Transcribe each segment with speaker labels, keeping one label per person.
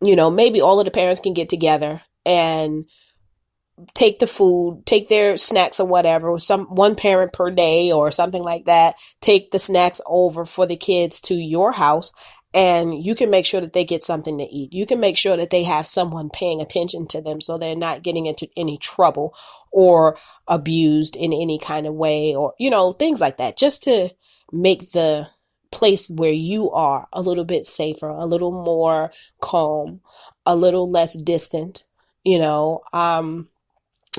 Speaker 1: Maybe all of the parents can get together and take the food, take their snacks or whatever, one parent per day or something like that, take the snacks over for the kids to your house, and you can make sure that they get something to eat. You can make sure that they have someone paying attention to them so they're not getting into any trouble or abused in any kind of way, or, things like that, just to make the place where you are a little bit safer, a little more calm, a little less distant, you know.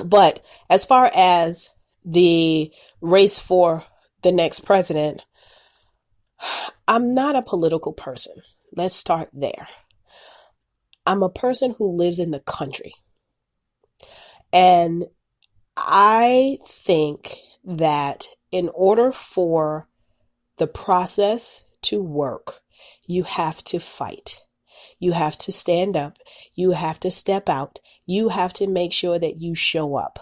Speaker 1: But as far as the race for the next president, I'm not a political person. Let's start there. I'm a person who lives in the country. And I think that in order for the process to work, you have to fight. You have to stand up. You have to step out. You have to make sure that you show up.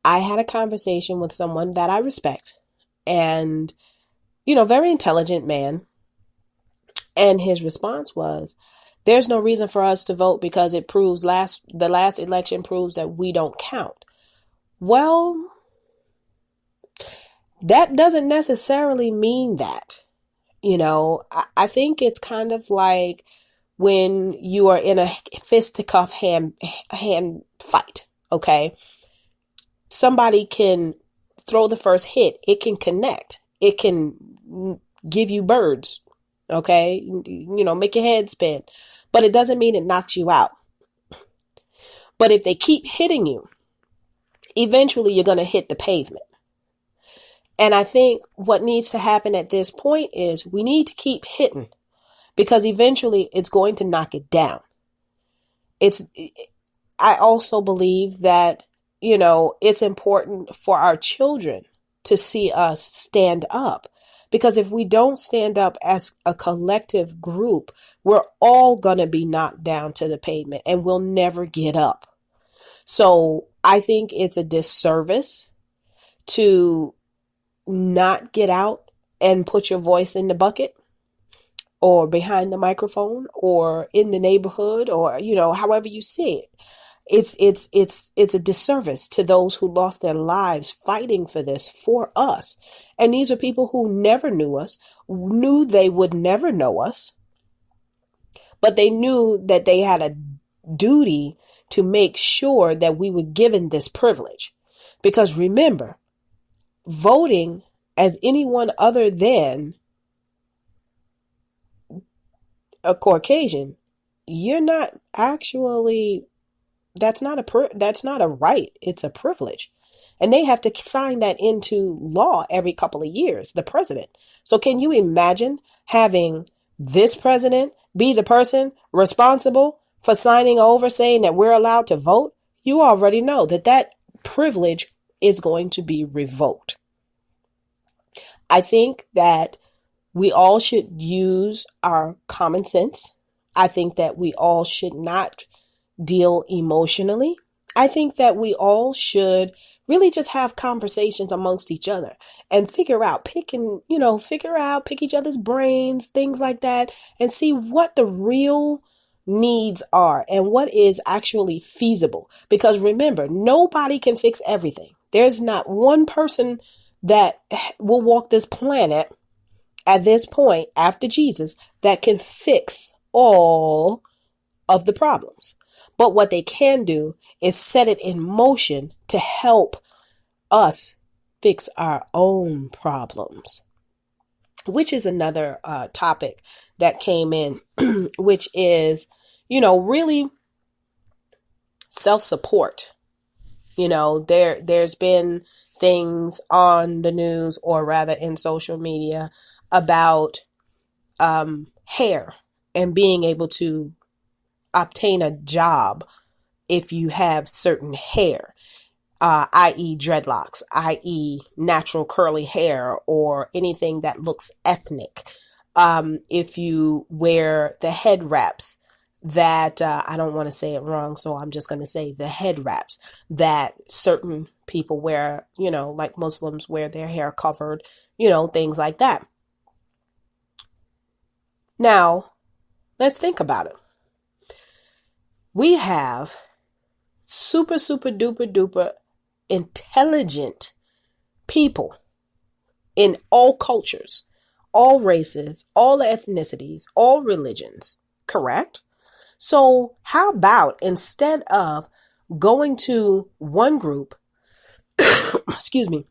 Speaker 1: I had a conversation with someone that I respect and, very intelligent man. And his response was, there's no reason for us to vote because it proves the last election proves that we don't count. Well, that doesn't necessarily mean that. I think it's kind of like when you are in a fisticuff hand fight, okay? Somebody can throw the first hit. It can connect. It can give you birds, okay? Make your head spin. But it doesn't mean it knocks you out. But if they keep hitting you, eventually you're going to hit the pavement. And I think what needs to happen at this point is we need to keep hitting because eventually it's going to knock it down. I also believe that, it's important for our children to see us stand up, because if we don't stand up as a collective group, we're all going to be knocked down to the pavement and we'll never get up. So I think it's a disservice to not get out and put your voice in the bucket or behind the microphone or in the neighborhood or, however you see it. It's a disservice to those who lost their lives fighting for this for us. And these are people who never knew us, knew they would never know us, but they knew that they had a duty to make sure that we were given this privilege. Because remember, voting as anyone other than a Caucasian, you're not actually, that's not a right. It's a privilege. And they have to sign that into law every couple of years, the president. So can you imagine having this president be the person responsible for signing over saying that we're allowed to vote? You already know that privilege is going to be revoked. I think that we all should use our common sense. I think that we all should not deal emotionally. I think that we all should really just have conversations amongst each other and pick each other's brains, things like that, and see what the real needs are and what is actually feasible. Because remember, nobody can fix everything. There's not one person that will walk this planet at this point after Jesus that can fix all of the problems. But what they can do is set it in motion to help us fix our own problems, which is another topic that came in, which is, really self-support. There's been things on the news, or rather in social media, about hair and being able to obtain a job if you have certain hair, i.e. dreadlocks, i.e. natural curly hair, or anything that looks ethnic. If you wear the head wraps that, I don't want to say it wrong, so I'm just going to say the head wraps that certain people wear, like Muslims wear their hair covered, things like that. Now, let's think about it. We have super, super duper duper intelligent people in all cultures, all races, all ethnicities, all religions, correct? So how about instead of going to one group, excuse me,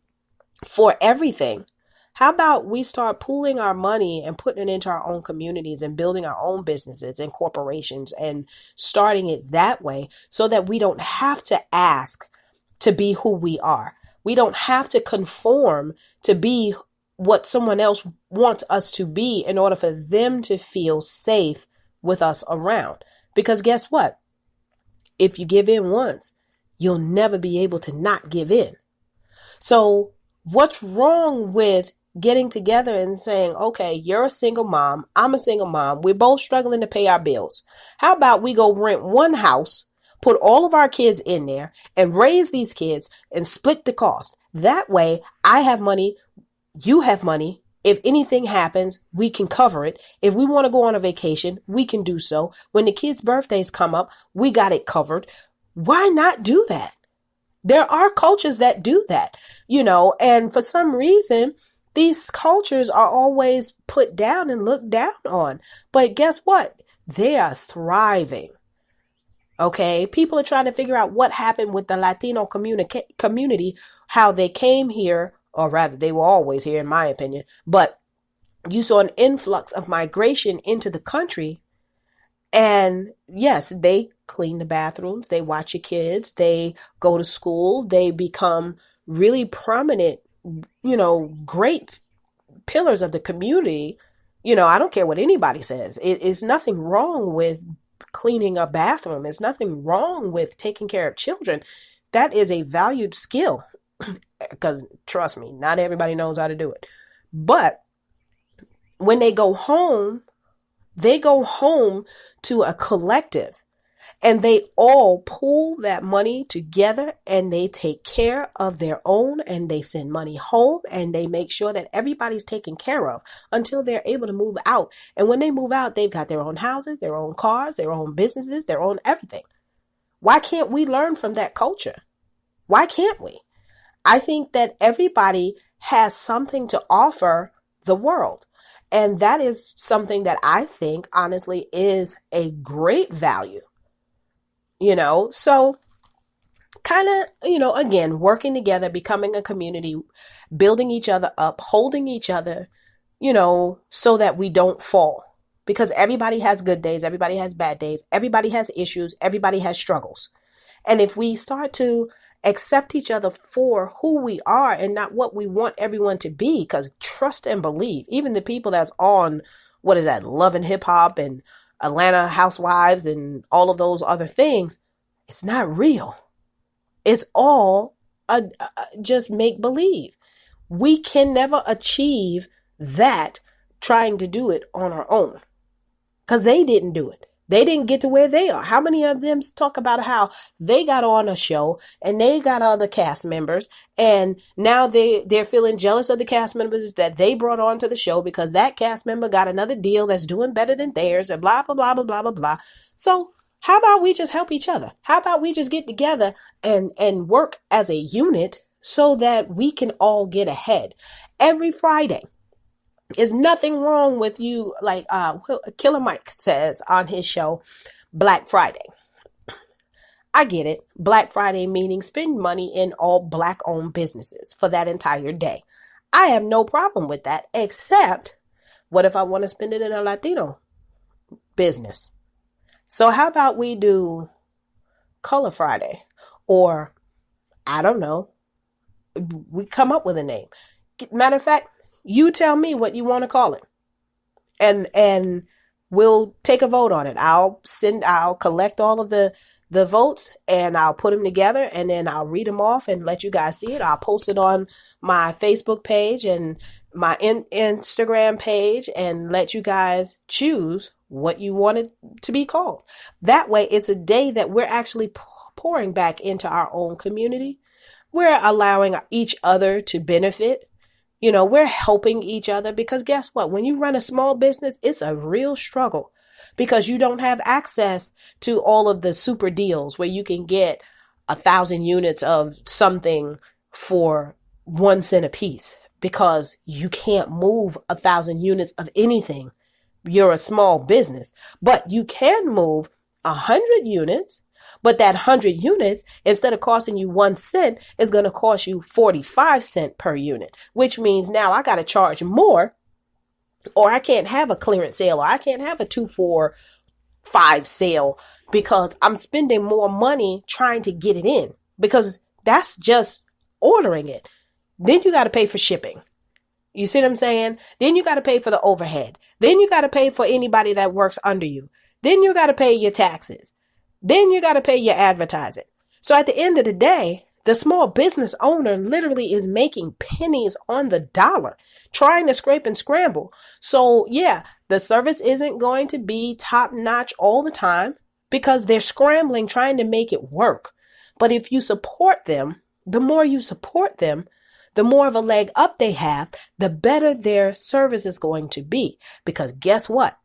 Speaker 1: for everything, how about we start pooling our money and putting it into our own communities and building our own businesses and corporations and starting it that way so that we don't have to ask to be who we are. We don't have to conform to be what someone else wants us to be in order for them to feel safe with us around. Because guess what? If you give in once, you'll never be able to not give in. So what's wrong with getting together and saying, okay, you're a single mom, I'm a single mom, we're both struggling to pay our bills. How about we go rent one house, put all of our kids in there and raise these kids and split the cost. That way I have money, you have money. If anything happens, we can cover it. If we want to go on a vacation, we can do so. When the kids' birthdays come up, we got it covered. Why not do that? There are cultures that do that, and for some reason, these cultures are always put down and looked down on. But guess what? They are thriving. Okay. People are trying to figure out what happened with the Latino community, how they came here, or rather they were always here in my opinion, but you saw an influx of migration into the country. And yes, they clean the bathrooms, they watch your kids, they go to school, they become really prominent, great pillars of the community. I don't care what anybody says. It's nothing wrong with cleaning a bathroom. It's nothing wrong with taking care of children. That is a valued skill because trust me, not everybody knows how to do it. But when they go home to a collective and they all pool that money together and they take care of their own and they send money home and they make sure that everybody's taken care of until they're able to move out. And when they move out, they've got their own houses, their own cars, their own businesses, their own everything. Why can't we learn from that culture? Why can't we? I think that everybody has something to offer the world. And that is something that I think, honestly, is a great value, so kind of, again, working together, becoming a community, building each other up, holding each other, so that we don't fall, because everybody has good days. Everybody has bad days. Everybody has issues. Everybody has struggles. And if we start to accept each other for who we are and not what we want everyone to be, because trust and believe, even the people that's on, Love and Hip Hop and Atlanta Housewives and all of those other things, it's not real. It's all just make believe. We can never achieve that trying to do it on our own, because they didn't do it. They didn't get to where they are. How many of them talk about how they got on a show and they got other cast members and now they're feeling jealous of the cast members that they brought on to the show because that cast member got another deal that's doing better than theirs and blah, blah, blah, blah, blah, blah, blah. So how about we just help each other? How about we just get together and work as a unit so that we can all get ahead? Every Friday. There's nothing wrong with you, like Killer Mike says on his show, Black Friday. I get it. Black Friday meaning spend money in all Black-owned businesses for that entire day. I have no problem with that, except what if I want to spend it in a Latino business? So how about we do Color Friday? Or, I don't know, we come up with a name. Matter of fact, you tell me what you want to call it. And we'll take a vote on it. I'll collect all of the votes and I'll put them together and then I'll read them off and let you guys see it. I'll post it on my Facebook page and my Instagram page and let you guys choose what you want it to be called. That way it's a day that we're actually pouring back into our own community. We're allowing each other to benefit. We're helping each other because guess what? When you run a small business, it's a real struggle because you don't have access to all of the super deals where you can get 1,000 units of something for 1 cent a piece, because you can't move 1,000 units of anything. You're a small business, but you can move 100 units. But that 100 units, instead of costing you 1 cent, is going to cost you 45 cents per unit, which means now I got to charge more, or I can't have a clearance sale, or I can't have a 2-for-5 sale, because I'm spending more money trying to get it in, because that's just ordering it. Then you got to pay for shipping. You see what I'm saying? Then you got to pay for the overhead. Then you got to pay for anybody that works under you. Then you got to pay your taxes. Then you got to pay your advertising. So at the end of the day, the small business owner literally is making pennies on the dollar, trying to scrape and scramble. So yeah, the service isn't going to be top notch all the time because they're scrambling, trying to make it work. But if you support them, the more you support them, the more of a leg up they have, the better their service is going to be. Because guess what?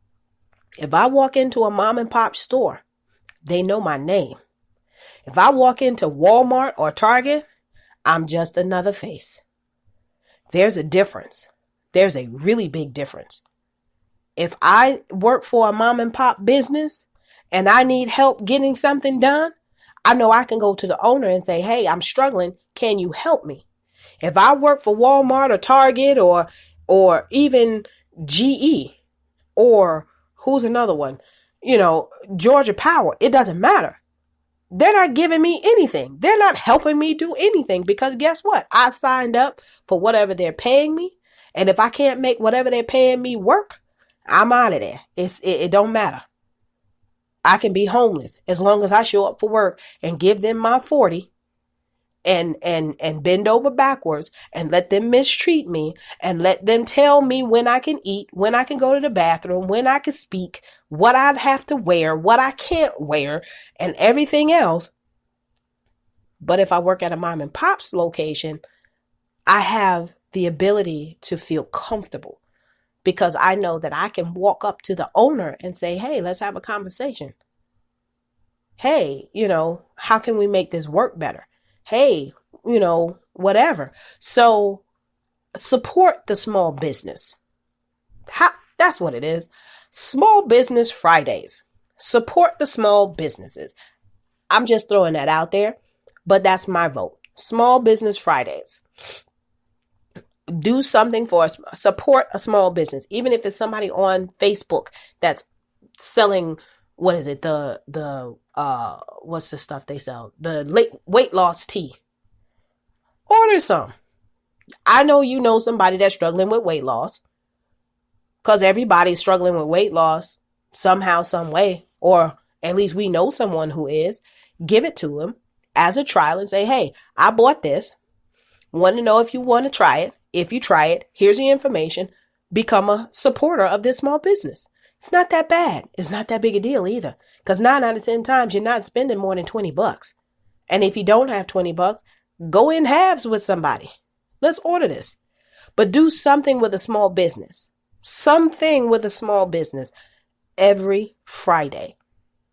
Speaker 1: If I walk into a mom and pop store, they know my name. If I walk into Walmart or Target, I'm just another face. There's a difference. There's a really big difference. If I work for a mom and pop business and I need help getting something done, I know I can go to the owner and say, hey, I'm struggling. Can you help me? If I work for Walmart or Target or even GE, or who's another one? Georgia Power, it doesn't matter. They're not giving me anything. They're not helping me do anything, because guess what? I signed up for whatever they're paying me. And if I can't make whatever they're paying me work, I'm out of there. It don't matter. I can be homeless as long as I show up for work and give them my 40 and bend over backwards and let them mistreat me and let them tell me when I can eat, when I can go to the bathroom, when I can speak, what I'd have to wear, what I can't wear, and everything else. But if I work at a mom and pop's location, I have the ability to feel comfortable, because I know that I can walk up to the owner and say, hey, let's have a conversation. Hey, how can we make this work better? Hey, whatever. So support the small business. That's what it is. Small Business Fridays. Support the small businesses. I'm just throwing that out there, but that's my vote. Small Business Fridays. Do something for us. Support a small business, even if it's somebody on Facebook that's selling, what is it? What's the stuff they sell? The weight loss tea. Order some. I know you know somebody that's struggling with weight loss, because everybody's struggling with weight loss somehow, some way, or at least we know someone who is. Give it to them as a trial and say, hey, I bought this. Want to know if you want to try it. If you try it, here's the information. Become a supporter of this small business. It's not that bad. It's not that big a deal either. Because 9 out of 10 times you're not spending more than $20. And if you don't have $20, go in halves with somebody. Let's order this. But do something with a small business. Something with a small business every Friday.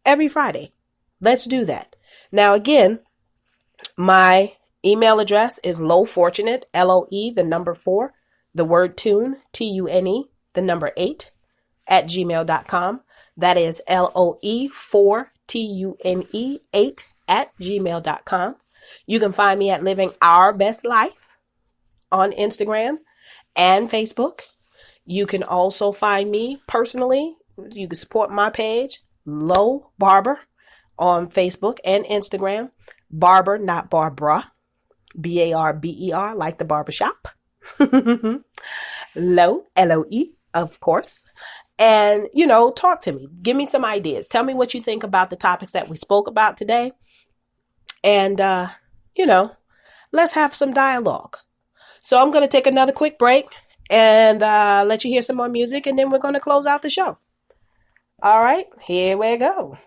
Speaker 1: Every Friday. Let's do that. Now again, my email address is LoeFortunate, LOE, the number 4, the word tune, TUNE, the number 8, @gmail.com. That is LOE4TUNE 8 @gmail.com. You can find me at Living Our Best Life on Instagram and Facebook. You can also find me personally. You can support my page, Loe Barber, on Facebook and Instagram. Barber, not Barbara. BARBER, like the barbershop. Loe, LOE, of course. And, talk to me. Give me some ideas. Tell me what you think about the topics that we spoke about today. And, let's have some dialogue. So I'm going to take another quick break and let you hear some more music, and then we're going to close out the show. All right, here we go.